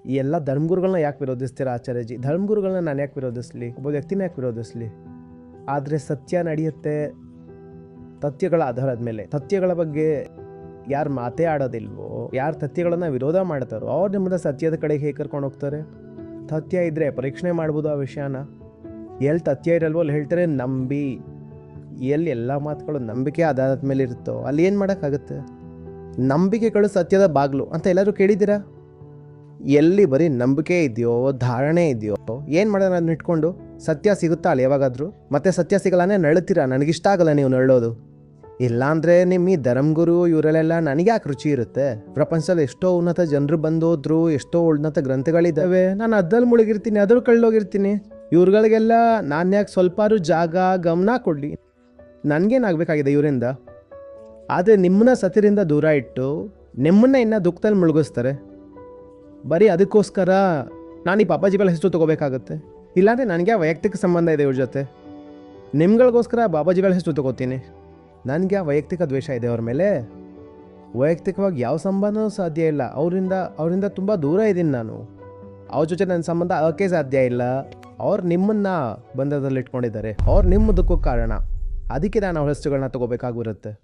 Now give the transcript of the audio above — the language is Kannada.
ಈ ಎಲ್ಲ ಧರ್ಮಗುರುಗಳನ್ನ ಯಾಕೆ ವಿರೋಧಿಸ್ತೀರಾ ಆಚಾರ್ಯಜಿ? ಧರ್ಮಗುರುಗಳನ್ನ ನಾನು ಯಾಕೆ ವಿರೋಧಿಸ್ಲಿ? ಒಬ್ಬ ವ್ಯಕ್ತಿನ ಯಾಕೆ ವಿರೋಧಿಸ್ಲಿ? ಆದರೆ ಸತ್ಯ ನಡೆಯುತ್ತೆ ತಥ್ಯಗಳ ಆಧಾರದ ಮೇಲೆ. ತಥ್ಯಗಳ ಬಗ್ಗೆ ಯಾರು ಮಾತೇ ಆಡೋದಿಲ್ವೋ, ಯಾರು ತಥ್ಯಗಳನ್ನು ವಿರೋಧ ಮಾಡ್ತಾರೋ ಅವ್ರು ನಿಮ್ಮನ್ನ ಸತ್ಯದ ಕಡೆಗೆ ಹೇಗೆ ಕರ್ಕೊಂಡು ಹೋಗ್ತಾರೆ? ತಥ್ಯ ಇದ್ದರೆ ಪರೀಕ್ಷಣೆ ಮಾಡ್ಬೋದು ಆ ವಿಷಯನ. ಎಲ್ಲಿ ತಥ್ಯ ಇರಲ್ವೋ ಅಲ್ಲಿ ಹೇಳ್ತಾರೆ ನಂಬಿ. ಎಲ್ಲಿ ಎಲ್ಲ ಮಾತುಗಳು ನಂಬಿಕೆ ಆಧಾರದ ಮೇಲೆ ಇರುತ್ತೋ ಅಲ್ಲಿ ಏನು ಮಾಡೋಕ್ಕಾಗುತ್ತೆ? ನಂಬಿಕೆಗಳು ಸತ್ಯದ ಬಾಗಿಲು ಅಂತ ಎಲ್ಲರೂ ಕೇಳಿದ್ದೀರಾ? ಎಲ್ಲಿ ಬರೀ ನಂಬಿಕೆ ಇದೆಯೋ, ಧಾರಣೆ ಇದೆಯೋ, ಏನು ಮಾಡೋಣ ಅದನ್ನ ಇಟ್ಕೊಂಡು? ಸತ್ಯ ಸಿಗುತ್ತಾ ಅಲ್ಲಿ ಯಾವಾಗಾದರೂ? ಮತ್ತೆ ಸತ್ಯ ಸಿಗಲಾನೆ ನಳ್ತೀರಾ, ನನಗಿಷ್ಟ ಆಗಲ್ಲ ನೀವು ನಳ್ಳೋದು. ಇಲ್ಲಾಂದರೆ ನಿಮ್ಮ ಈ ಧರ್ಮಗುರು ಇವರಲ್ಲೆಲ್ಲ ನನಗೆ ಯಾಕೆ ರುಚಿ ಇರುತ್ತೆ? ಪ್ರಪಂಚದಲ್ಲಿ ಎಷ್ಟೋ ಉನ್ನತ ಜನರು ಬಂದೋದ್ರು, ಎಷ್ಟೋ ಉನ್ನತ ಗ್ರಂಥಗಳಿದ್ದಾವೆ, ನಾನು ಅದ್ದಲ್ಲಿ ಮುಳುಗಿರ್ತೀನಿ, ಅದ್ರ ಕಳ್ಳೋಗಿರ್ತೀನಿ. ಇವ್ರುಗಳಿಗೆಲ್ಲ ನಾನು ಯಾಕೆ ಸ್ವಲ್ಪಾರು ಜಾಗ ಗಮನ ಕೊಡಲಿ? ನನಗೇನಾಗಬೇಕಾಗಿದೆ ಇವರಿಂದ? ಆದರೆ ನಿಮ್ಮನ್ನ ಸತ್ಯದಿಂದ ದೂರ ಇಟ್ಟು ನಿಮ್ಮನ್ನ ಇನ್ನೂ ದುಃಖದಲ್ಲಿ ಮುಳುಗಿಸ್ತಾರೆ. ಬರೀ ಅದಕ್ಕೋಸ್ಕರ ನಾನು ಈ ಪಾಪಾಜಿಗಳ ಹೆಸರು ತೊಗೋಬೇಕಾಗತ್ತೆ. ಇಲ್ಲಾಂದರೆ ನನಗೆ ವೈಯಕ್ತಿಕ ಸಂಬಂಧ ಇದೆ ಇವ್ರ ಜೊತೆ. ನಿಮ್ಗಳಿಗೋಸ್ಕರ ಬಾಬಾಜಿಗಳ ಹೆಸರು ತೊಗೋತೀನಿ. ನನಗೆ ವೈಯಕ್ತಿಕ ದ್ವೇಷ ಇದೆ ಅವ್ರ ಮೇಲೆ. ವೈಯಕ್ತಿಕವಾಗಿ ಯಾವ ಸಂಬಂಧವೂ ಸಾಧ್ಯ ಇಲ್ಲ. ಅವರಿಂದ ತುಂಬ ದೂರ ಇದ್ದೀನಿ ನಾನು. ಅವ್ರ ಜೊತೆ ನನ್ನ ಸಂಬಂಧ ಆಗೋಕ್ಕೆ ಸಾಧ್ಯ ಇಲ್ಲ. ಅವ್ರು ನಿಮ್ಮನ್ನು ಬಂಧದಲ್ಲಿ ಇಟ್ಕೊಂಡಿದ್ದಾರೆ. ಅವ್ರು ನಿಮ್ಮ ದುಃಖಕ್ಕೆ ಕಾರಣ. ಅದಕ್ಕೆ ನಾನು ಅವ್ರ ಹೆಸರುಗಳನ್ನ ತೊಗೋಬೇಕಾಗಿರುತ್ತೆ.